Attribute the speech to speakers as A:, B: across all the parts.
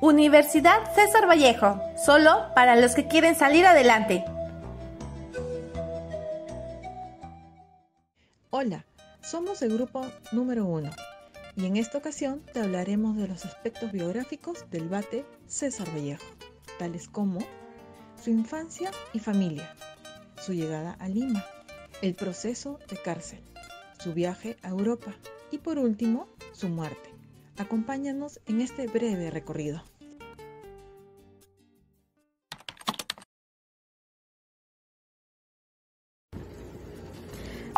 A: Universidad César Vallejo, solo para los que quieren salir adelante.
B: Hola, somos el grupo número 1 y en esta ocasión te hablaremos de los aspectos biográficos del Bate César Vallejo, tales como su infancia y familia, su llegada a Lima, el proceso de cárcel, su viaje a Europa y por último, su muerte. Acompáñanos en este breve recorrido.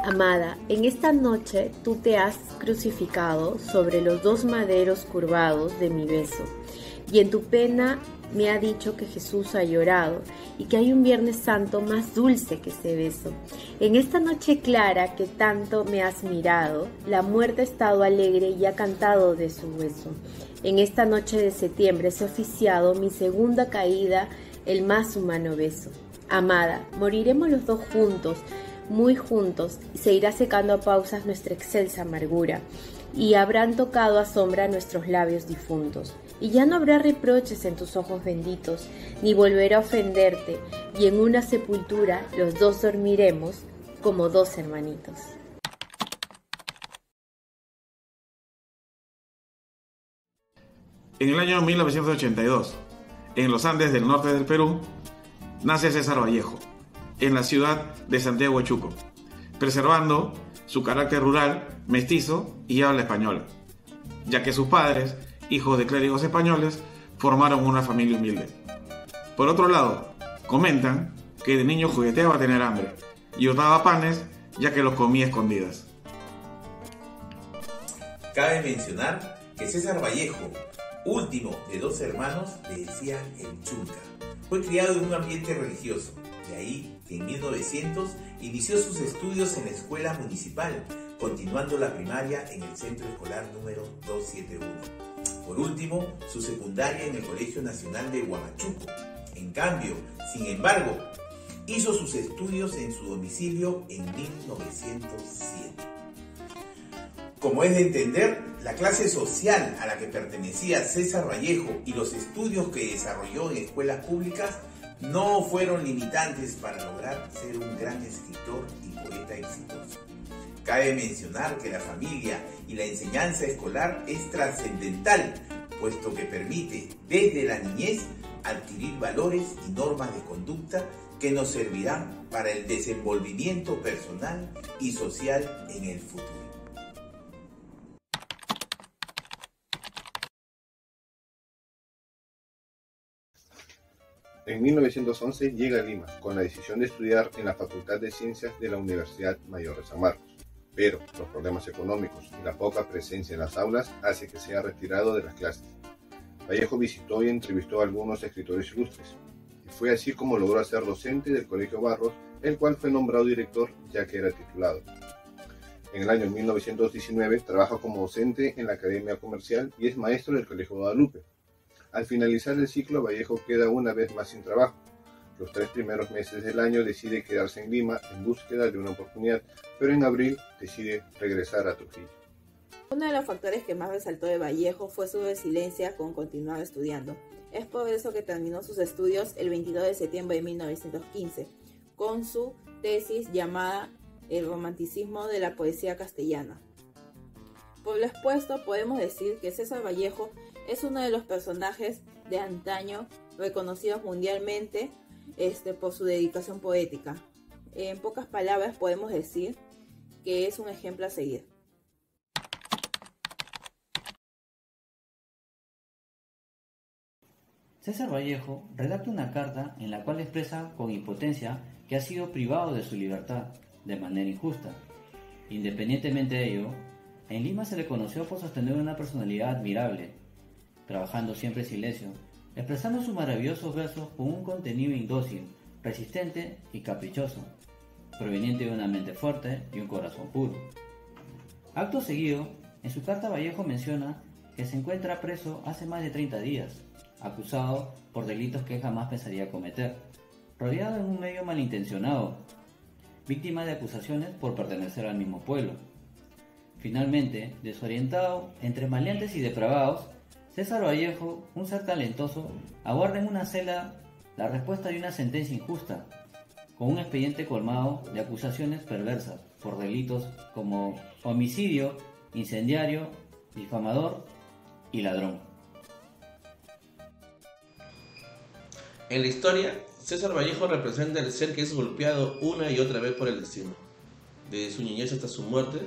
C: Amada, en esta noche tú te has crucificado sobre los dos maderos curvados de mi beso, y en tu pena me ha dicho que Jesús ha llorado y que hay un Viernes Santo más dulce que ese beso. En esta noche clara que tanto me has mirado, la muerte ha estado alegre y ha cantado de su hueso. En esta noche de septiembre se ha oficiado mi segunda caída, el más humano beso. Amada, moriremos los dos juntos, muy juntos, y se irá secando a pausas nuestra excelsa amargura, y habrán tocado a sombra nuestros labios difuntos, y ya no habrá reproches en tus ojos benditos, ni volverá a ofenderte, y en una sepultura los dos dormiremos como dos hermanitos.
D: En el año 1982, en los Andes del norte del Perú, nace César Vallejo, en la ciudad de Santiago de Chuco, preservando su carácter rural, mestizo y habla española, ya que sus padres, hijos de clérigos españoles, formaron una familia humilde. Por otro lado, comentan que de niño jugueteaba a tener hambre y hurtaba panes ya que los comía escondidas.
E: Cabe mencionar que César Vallejo, último de dos hermanos, le decían el Chunca. Fue criado en un ambiente religioso, de ahí que en 1900 inició sus estudios en la escuela municipal, continuando la primaria en el centro escolar número 271. Por último, su secundaria en el Colegio Nacional de Huamachuco. En cambio, sin embargo, hizo sus estudios en su domicilio en 1907. Como es de entender, la clase social a la que pertenecía César Vallejo y los estudios que desarrolló en escuelas públicas no fueron limitantes para lograr ser un gran escritor y poeta exitoso. Cabe mencionar que la familia y la enseñanza escolar es trascendental, puesto que permite desde la niñez adquirir valores y normas de conducta que nos servirán para el desenvolvimiento personal y social en el futuro.
F: En 1911 llega a Lima con la decisión de estudiar en la Facultad de Ciencias de la Universidad Mayor de San Marcos, pero los problemas económicos y la poca presencia en las aulas hace que sea retirado de las clases. Vallejo visitó y entrevistó a algunos escritores ilustres, y fue así como logró ser docente del Colegio Barros, el cual fue nombrado director ya que era titulado. En el año 1919 trabaja como docente en la Academia Comercial y es maestro del Colegio Guadalupe. Al finalizar el ciclo, Vallejo queda una vez más sin trabajo. Los 3 primeros meses del año decide quedarse en Lima en búsqueda de una oportunidad, pero en abril decide regresar a Trujillo.
G: Uno de los factores que más resaltó de Vallejo fue su resiliencia con continuar estudiando. Es por eso que terminó sus estudios el 22 de septiembre de 1915, con su tesis llamada El romanticismo de la poesía castellana. Por lo expuesto, podemos decir que César Vallejo es uno de los personajes de antaño reconocidos mundialmente por su dedicación poética. En pocas palabras podemos decir que es un ejemplo a seguir.
H: César Vallejo redacta una carta en la cual expresa con impotencia que ha sido privado de su libertad de manera injusta. Independientemente de ello, en Lima se le conoció por sostener una personalidad admirable, trabajando siempre en silencio, expresando sus maravillosos versos con un contenido indócil, resistente y caprichoso, proveniente de una mente fuerte y un corazón puro. Acto seguido, en su carta Vallejo menciona que se encuentra preso hace más de 30 días, acusado por delitos que jamás pensaría cometer, rodeado en un medio malintencionado, víctima de acusaciones por pertenecer al mismo pueblo. Finalmente, desorientado entre maleantes y depravados, César Vallejo, un ser talentoso, aguarda en una celda la respuesta de una sentencia injusta, con un expediente colmado de acusaciones perversas por delitos como homicidio, incendiario, difamador y ladrón.
I: En la historia, César Vallejo representa el ser que es golpeado una y otra vez por el destino, desde su niñez hasta su muerte,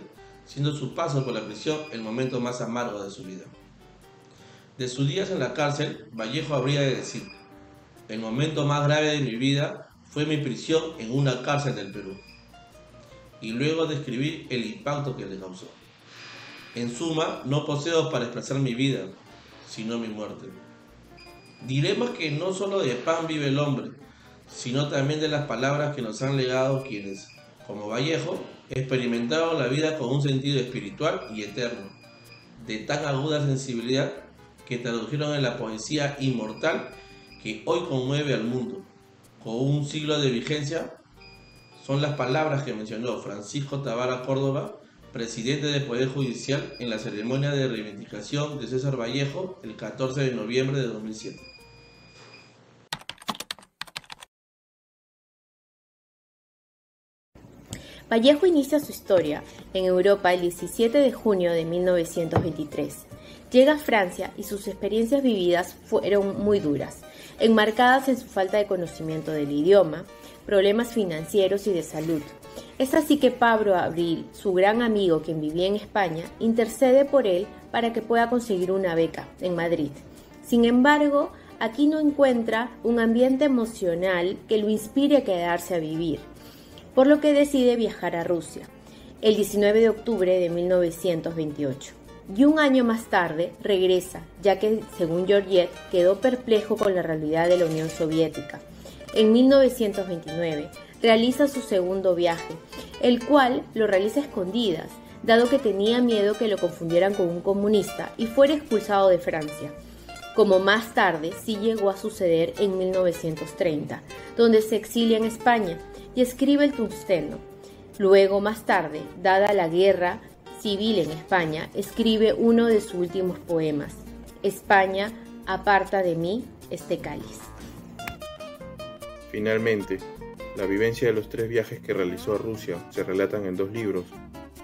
I: siendo su paso por la prisión el momento más amargo de su vida. De sus días en la cárcel, Vallejo habría de decir: el momento más grave de mi vida fue mi prisión en una cárcel del Perú. Y luego describir el impacto que le causó. En suma, no poseo para expresar mi vida, sino mi muerte. Diremos que no solo de pan vive el hombre, sino también de las palabras que nos han legado quienes, como Vallejo, experimentaron la vida con un sentido espiritual y eterno, de tan aguda sensibilidad que tradujeron en la poesía inmortal que hoy conmueve al mundo. Con un siglo de vigencia, son las palabras que mencionó Francisco Tabara Córdoba, presidente del Poder Judicial, en la ceremonia de reivindicación de César Vallejo el 14 de noviembre de 2007.
C: Vallejo inicia su historia en Europa el 17 de junio de 1923. Llega a Francia y sus experiencias vividas fueron muy duras, enmarcadas en su falta de conocimiento del idioma, problemas financieros y de salud. Es así que Pablo Abril, su gran amigo quien vivía en España, intercede por él para que pueda conseguir una beca en Madrid. Sin embargo, aquí no encuentra un ambiente emocional que lo inspire a quedarse a vivir, por lo que decide viajar a Rusia, el 19 de octubre de 1928. Y un año más tarde regresa, ya que, según Georgette, quedó perplejo con la realidad de la Unión Soviética. En 1929 realiza su segundo viaje, el cual lo realiza a escondidas, dado que tenía miedo que lo confundieran con un comunista y fuera expulsado de Francia, como más tarde sí llegó a suceder en 1930, donde se exilia en España y escribe El Tungsteno. Luego, más tarde, dada la guerra civil en España, escribe uno de sus últimos poemas: España, aparta de mí este cáliz.
J: Finalmente, la vivencia de los 3 viajes que realizó a Rusia se relatan en 2 libros: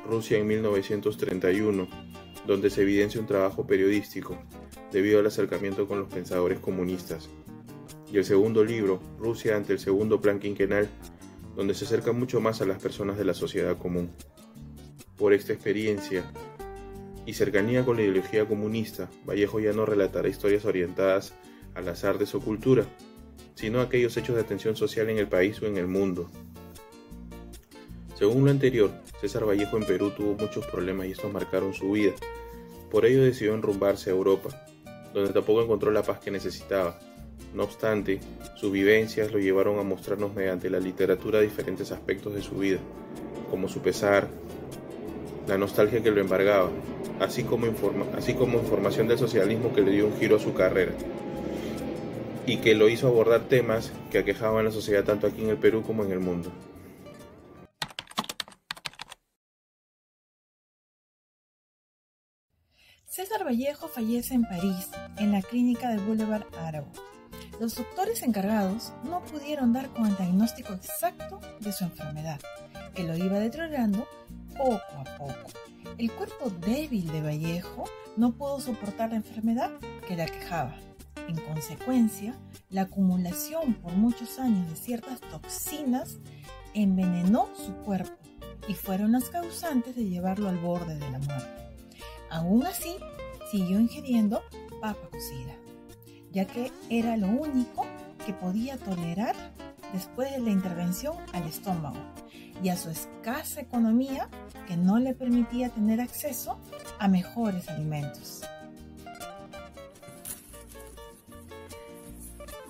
J: Rusia en 1931, donde se evidencia un trabajo periodístico debido al acercamiento con los pensadores comunistas, y el segundo libro, Rusia ante el segundo plan quinquenal, donde se acerca mucho más a las personas de la sociedad común. Por esta experiencia y cercanía con la ideología comunista, Vallejo ya no relatará historias orientadas a las artes o cultura, sino aquellos hechos de atención social en el país o en el mundo. Según lo anterior, César Vallejo en Perú tuvo muchos problemas y estos marcaron su vida. Por ello decidió enrumbarse a Europa, donde tampoco encontró la paz que necesitaba. No obstante, sus vivencias lo llevaron a mostrarnos mediante la literatura diferentes aspectos de su vida, como su pesar, la nostalgia que lo embargaba, así como información del socialismo que le dio un giro a su carrera y que lo hizo abordar temas que aquejaban a la sociedad tanto aquí en el Perú como en el mundo.
B: César Vallejo fallece en París, en la clínica del Boulevard Arago. Los doctores encargados no pudieron dar con el diagnóstico exacto de su enfermedad, que lo iba deteriorando poco a poco. El cuerpo débil de Vallejo no pudo soportar la enfermedad que le aquejaba. En consecuencia, la acumulación por muchos años de ciertas toxinas envenenó su cuerpo y fueron las causantes de llevarlo al borde de la muerte. Aún así, siguió ingiriendo papa cocida, ya que era lo único que podía tolerar después de la intervención al estómago y a su escasa economía que no le permitía tener acceso a mejores alimentos.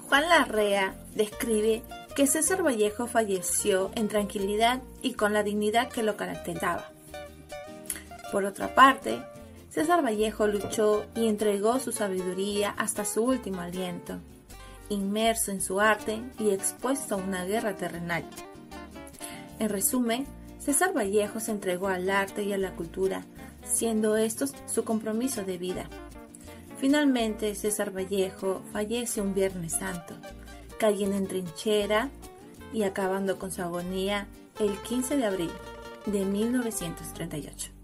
A: Juan Larrea describe que César Vallejo falleció en tranquilidad y con la dignidad que lo caracterizaba. Por otra parte, César Vallejo luchó y entregó su sabiduría hasta su último aliento, inmerso en su arte y expuesto a una guerra terrenal. En resumen, César Vallejo se entregó al arte y a la cultura, siendo estos su compromiso de vida. Finalmente, César Vallejo fallece un Viernes Santo, cayendo en trinchera y acabando con su agonía el 15 de abril de 1938.